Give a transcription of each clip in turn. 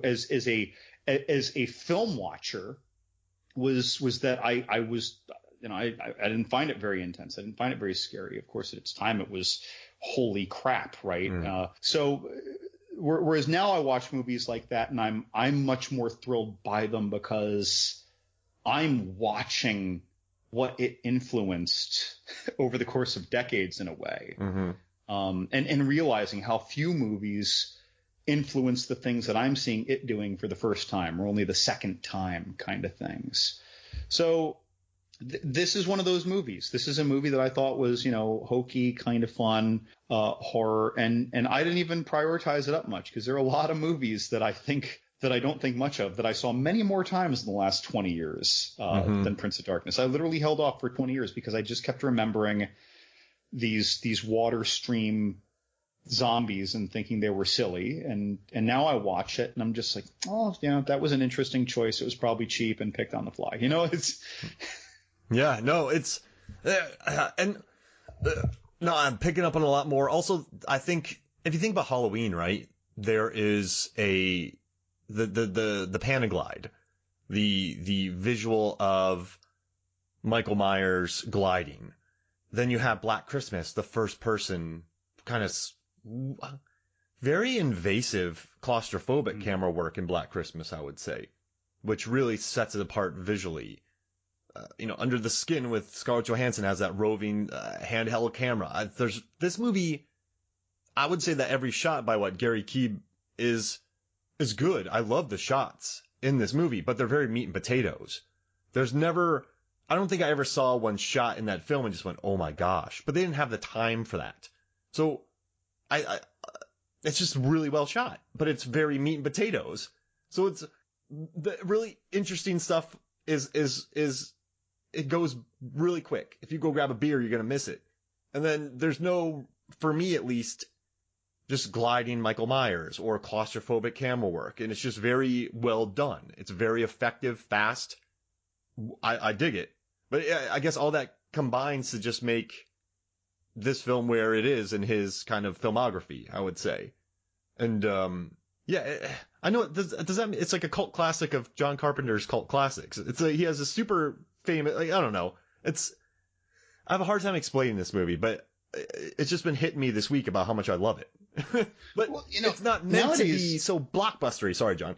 as a film watcher was that I was, I didn't find it very intense. I didn't find it very scary. Of course, at its time, it was holy crap, right? So whereas now I watch movies like that, and I'm much more thrilled by them because I'm watching what it influenced over the course of decades in a way, and realizing how few movies influence the things that I'm seeing it doing for the first time or only the second time kind of things. So this is one of those movies. This is a movie that I thought was, hokey, kind of fun, horror. And I didn't even prioritize it up much because there are a lot of movies that I don't think much of that I saw many more times in the last 20 years than Prince of Darkness. I literally held off for 20 years because I just kept remembering these water stream zombies and thinking they were silly, and now I watch it and I'm just like, oh yeah, that was an interesting choice. It was probably cheap and picked on the fly. It's yeah, no, it's no, I'm picking up on a lot more. Also, I think if you think about Halloween, right, there is the Panaglide, the visual of Michael Myers gliding. Then you have Black Christmas, the first person kind of very invasive claustrophobic camera work in Black Christmas, I would say, which really sets it apart visually. Under the Skin with Scarlett Johansson has that roving handheld camera. There's this movie. I would say that every shot by Gary Keebe is good. I love the shots in this movie, but they're very meat and potatoes. I don't think I ever saw one shot in that film and just went, oh my gosh, but they didn't have the time for that. So it's just really well shot, but it's very meat and potatoes. So it's the really interesting stuff is it goes really quick. If you go grab a beer, you're going to miss it. And then there's no, for me at least, just gliding Michael Myers or claustrophobic camera work. And it's just very well done. It's very effective, fast. I dig it. But I guess all that combines to just make this film where it is in his kind of filmography, I would say. And, I know does that mean it's like a cult classic of John Carpenter's cult classics. He has a super famous, I don't know. I have a hard time explaining this movie, but it's just been hitting me this week about how much I love it. But it's not meant to be so blockbustery. Sorry, John.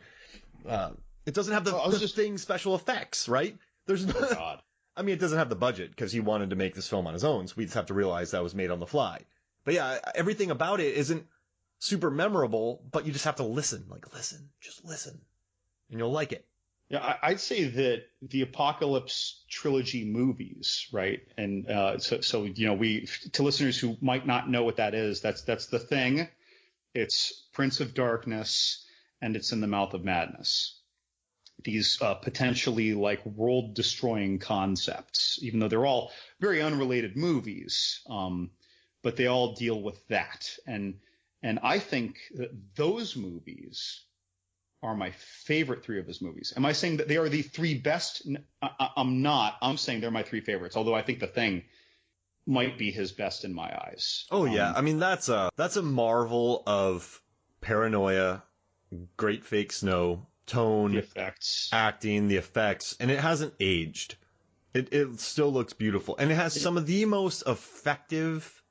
It doesn't have the thing special effects, right? There's no, God. I mean, it doesn't have the budget because he wanted to make this film on his own, so we just have to realize that was made on the fly. But yeah, everything about it isn't super memorable, but you just have to listen. Just listen, and you'll like it. Yeah, I'd say that the Apocalypse trilogy movies, right? And so to listeners who might not know what that is, that's The Thing, it's Prince of Darkness, and it's In the Mouth of Madness. These potentially world-destroying concepts, even though they're all very unrelated movies, but they all deal with that. And I think that those movies are my favorite three of his movies. Am I saying that they are the three best? I'm not. I'm saying they're my three favorites, although I think The Thing might be his best in my eyes. Oh, yeah. I mean, that's a marvel of paranoia, great fake snow, tone, the effects, acting, the effects, and it hasn't aged. It still looks beautiful, and it has some of the most effective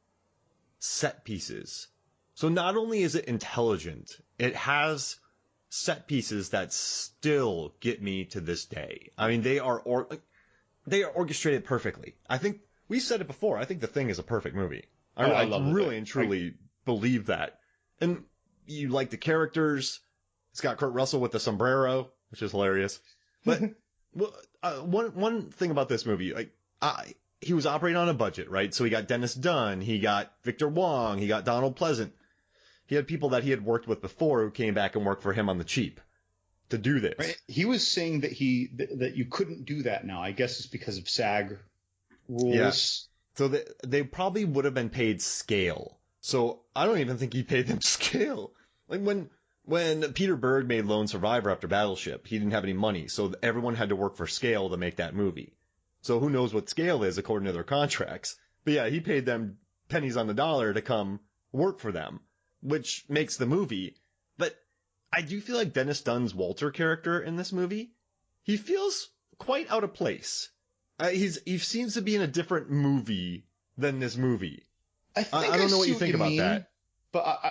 set pieces. So not only is it intelligent, it has set pieces that still get me to this day. I mean, they are orchestrated perfectly. I think we said it before. I think The Thing is a perfect movie. I really and truly believe that. And you like the characters. It's got Kurt Russell with the sombrero, which is hilarious. But one thing about this movie, he was operating on a budget, right? So he got Dennis Dun, he got Victor Wong, he got Donald Pleasence. He had people that he had worked with before who came back and worked for him on the cheap to do this. Right. He was saying that that you couldn't do that now. I guess it's because of SAG rules. Yeah. So they probably would have been paid scale. So I don't even think he paid them scale. Like when Peter Berg made Lone Survivor after Battleship, he didn't have any money, so everyone had to work for scale to make that movie. So who knows what scale is according to their contracts. But yeah, he paid them pennies on the dollar to come work for them, which makes the movie. But I do feel like Dennis Dunn's Walter character in this movie, he feels quite out of place. He seems to be in a different movie than this movie. I don't know what you think about that. But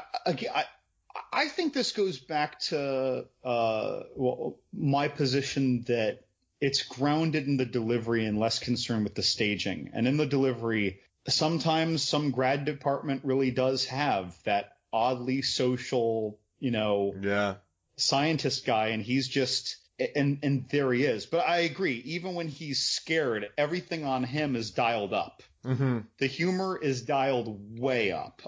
I think this goes back to my position that it's grounded in the delivery and less concerned with the staging. And in the delivery, sometimes some grad department really does have that oddly social, scientist guy, and he's just and there he is. But I agree, even when he's scared, everything on him is dialed up. Mm-hmm. The humor is dialed way up.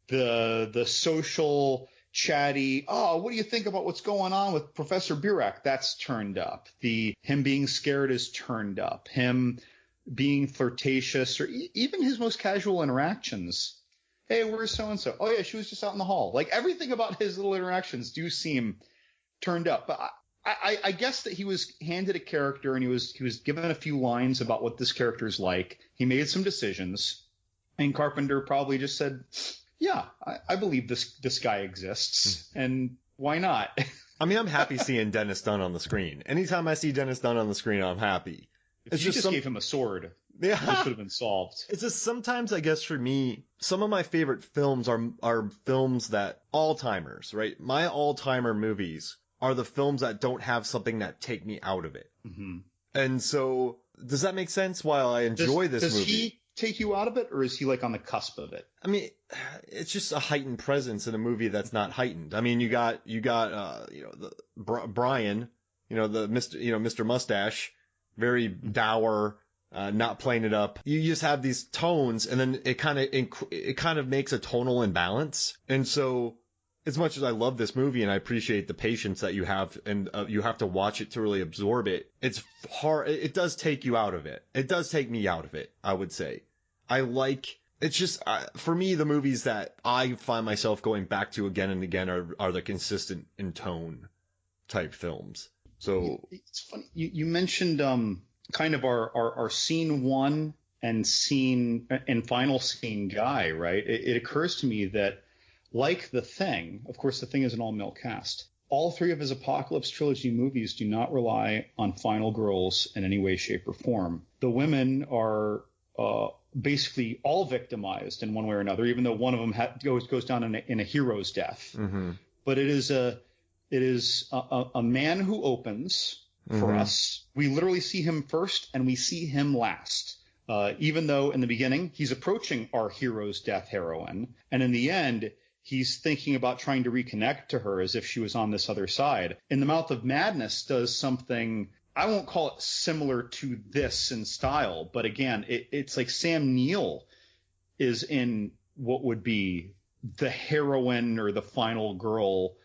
The social chatty, oh, what do you think about what's going on with Professor Burak? That's turned up. Him being scared is turned up. Him being flirtatious, or even his most casual interactions. Hey, where's so-and-so? Oh, yeah, she was just out in the hall. Like, everything about his little interactions do seem turned up. But I guess that he was handed a character, and he was given a few lines about what this character is like. He made some decisions, and Carpenter probably just said, yeah, I believe this guy exists, and why not? I mean, I'm happy seeing Dennis Dun on the screen. Anytime I see Dennis Dun on the screen, I'm happy. If you just gave him a sword, this would have been solved. It's just sometimes, I guess, for me, some of my favorite films are films that all-timers, right? My all-timer movies are the films that don't have something that take me out of it. Mm-hmm. And so, does that make sense? While I enjoy this movie, does he take you out of it, or is he like on the cusp of it? I mean, it's just a heightened presence in a movie that's not heightened. I mean, you got Brian, the Mr. Mustache, very dour, not playing it up. You just have these tones, and then it kind of makes a tonal imbalance. And so, as much as I love this movie and I appreciate the patience that you have, and you have to watch it to really absorb it, it's hard. It does take you out of it. It does take me out of it, I would say. It's just, for me, the movies that I find myself going back to again and again are the consistent in tone type films. So it's funny. You mentioned kind of our scene one and final scene guy, right? It occurs to me that, like The Thing, of course, The Thing is an all-male cast. All three of his Apocalypse Trilogy movies do not rely on final girls in any way, shape, or form. The women are basically all victimized in one way or another, even though one of them goes down in a hero's death. Mm-hmm. But it is a man who opens for us. We literally see him first and we see him last. Even though in the beginning he's approaching our hero's death heroine, and in the end he's thinking about trying to reconnect to her as if she was on this other side. In the Mouth of Madness does something, I won't call it similar to this in style, but again, it's like Sam Neill is in what would be the heroine or the final girl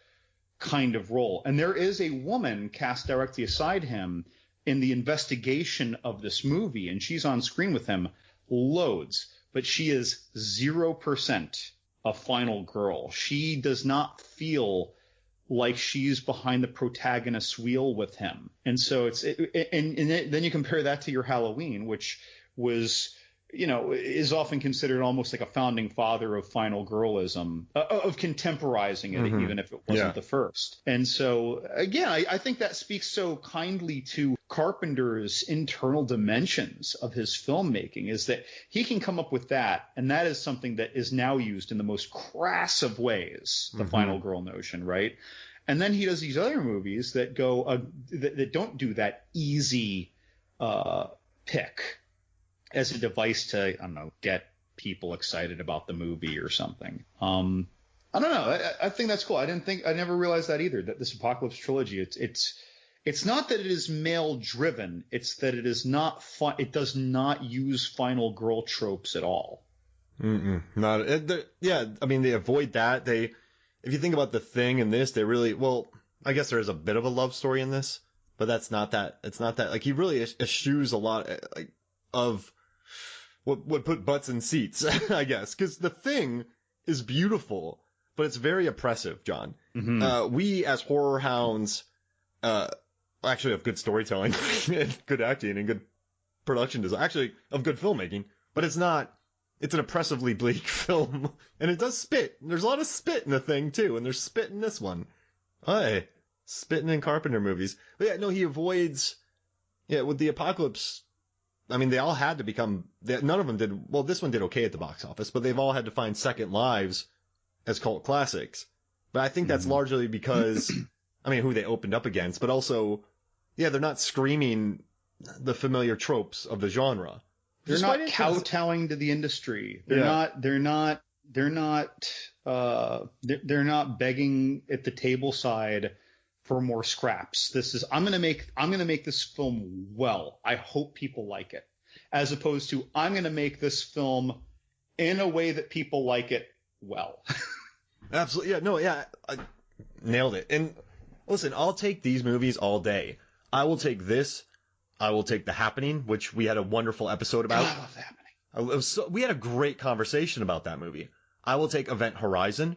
kind of role. And there is a woman cast directly aside him in the investigation of this movie, and she's on screen with him loads, but she is 0% a final girl. She does not feel like she's behind the protagonist's wheel with him. And so then you compare that to your Halloween, which was, is often considered almost like a founding father of final girlism, of contemporizing it, even if it wasn't the first. And so, again, I think that speaks so kindly to Carpenter's internal dimensions of his filmmaking, is that he can come up with that, and that is something that is now used in the most crass of ways, the final girl notion, right? And then he does these other movies that go that don't do that easy pick as a device to, I don't know, get people excited about the movie or something. I don't know. I think that's cool. I never realized that either, that this Apocalypse Trilogy, it's not that it is male driven. It's that it is not it does not use final girl tropes at all. Not, I mean, they avoid that. If you think about The Thing and this, they really, I guess there is a bit of a love story in this, but it's not that, like, he really eschews a lot, like, of what would put butts in seats, I guess, because The Thing is beautiful, but it's very oppressive, John. We, as horror hounds, actually have good storytelling, and good acting, and good production design, actually, of good filmmaking, but it's an oppressively bleak film, and it does spit. There's a lot of spit in The Thing, too, and there's spit in this one. Hey, spitting in Carpenter movies. But yeah, no, he avoids, yeah, with the Apocalypse, I mean, they all had to become, none of them did, well, this one did okay at the box office, but they've all had to find second lives as cult classics. But I think that's largely because, I mean, who they opened up against, but also, yeah, they're not screaming the familiar tropes of the genre. They're not kowtowing to the industry. They're not begging at the table side for more scraps. This is, I'm going to make this film well. I hope people like it. As opposed to, I'm going to make this film in a way that people like it well. Absolutely. Yeah, no, yeah, I nailed it. And listen, I'll take these movies all day. I will take this. I will take The Happening, which we had a wonderful episode about. God, I love The Happening. We had a great conversation about that movie. I will take Event Horizon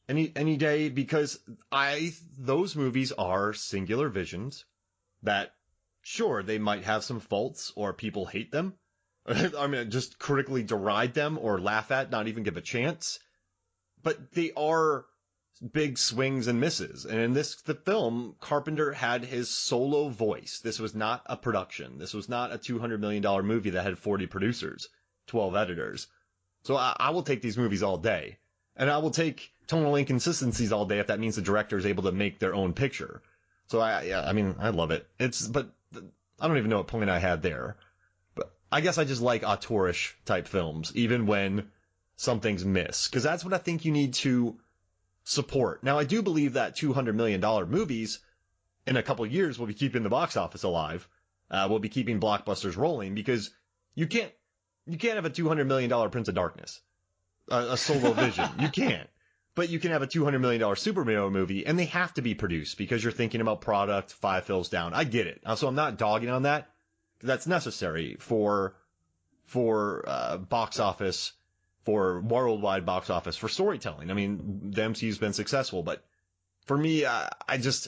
any day because those movies are singular visions that, sure, they might have some faults or people hate them. I mean, just critically deride them or laugh at, not even give a chance. But they are big swings and misses. And in the film, Carpenter had his solo voice. This was not a production. This was not a $200 million movie that had 40 producers, 12 editors. So I will take these movies all day. And I will take tonal inconsistencies all day if that means the director is able to make their own picture. So I mean, I love it. But I don't even know what point I had there. But I guess I just like auteurish type films, even when something's missed. Because that's what I think you need to support. Now, I do believe that $200 million movies in a couple of years will be keeping the box office alive. Will be keeping blockbusters rolling because you can't have a $200 million Prince of Darkness, a solo vision. You can't. But you can have a $200 million superhero movie, and they have to be produced because you're thinking about product 5 fills down. I get it. So I'm not dogging on that. That's necessary for box office, for worldwide box office, for storytelling. I mean, the MCU's been successful, but for me, it's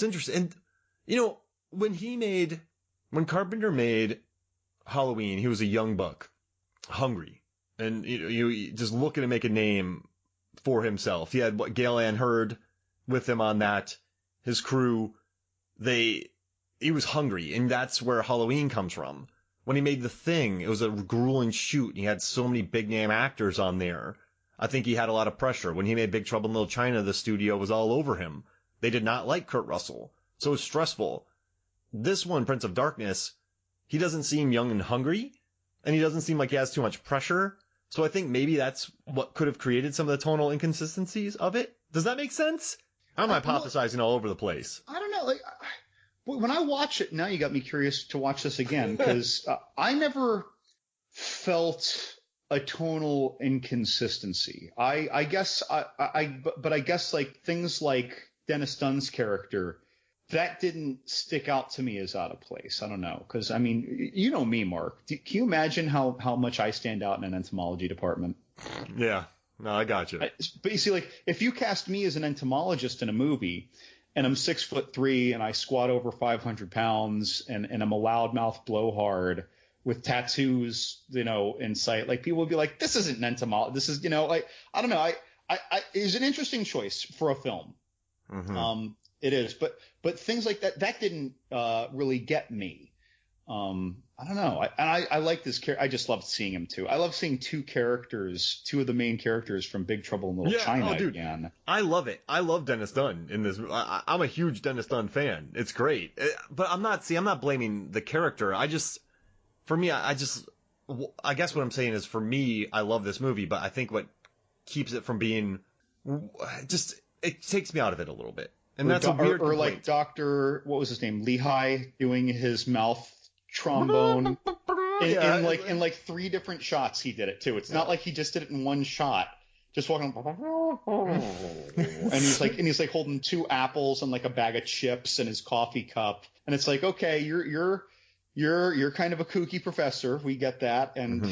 interesting. And, you know, when Carpenter made Halloween, he was a young buck, hungry, and you just looking to make a name for himself. He had Gale Ann Hurd with him on that, his crew. He was hungry, and that's where Halloween comes from. When he made The Thing, it was a grueling shoot, and he had so many big-name actors on there. I think he had a lot of pressure. When he made Big Trouble in Little China, the studio was all over him. They did not like Kurt Russell, so it was stressful. This one, Prince of Darkness, he doesn't seem young and hungry, and he doesn't seem like he has too much pressure. So I think maybe that's what could have created some of the tonal inconsistencies of it. Does that make sense? I'm hypothesizing all over the place. I don't know. When I watch it, now you got me curious to watch this again, because I never felt a tonal inconsistency. I guess like things like Dennis Dun's character, that didn't stick out to me as out of place. I don't know, because I mean, you know me, Mark. Can you imagine how much I stand out in an entomology department? Yeah, no, I got you. But you see, like, if you cast me as an entomologist in a movie, and I'm 6'3" and I squat over 500 pounds and I'm a loudmouth blowhard with tattoos, in sight, like, people would be like, this isn't an entomologist. This is, like, I don't know. It's an interesting choice for a film. Mm-hmm. It is, but things like that didn't really get me. I don't know. I like this character. I just loved seeing him too. I love seeing two of the main characters from Big Trouble in Little China again. I love it. I love Dennis Dun in this. I'm a huge Dennis Dun fan. It's great. But I'm not blaming the character. I guess what I'm saying is, for me, I love this movie, but I think what keeps it from being it takes me out of it a little bit. And that's a weird complaint. Like Dr. what was his name? Lehigh doing his mouth trombone in like 3 different shots. He did it too. It's not like he just did it in one shot. Just walking and he's like holding 2 apples and like a bag of chips and his coffee cup. And it's like, okay, you're kind of a kooky professor. We get that. And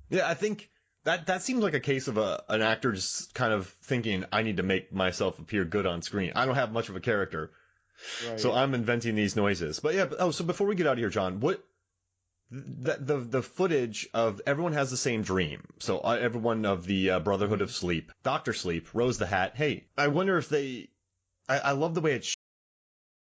yeah, I think that seems like a case of an actor just kind of thinking, I need to make myself appear good on screen. I don't have much of a character. Right. So I'm inventing these noises. But yeah, so before we get out of here, John, the footage of everyone has the same dream. So everyone of the Brotherhood of Sleep, Dr. Sleep, Rose the Hat. Hey, I wonder if they I love the way it's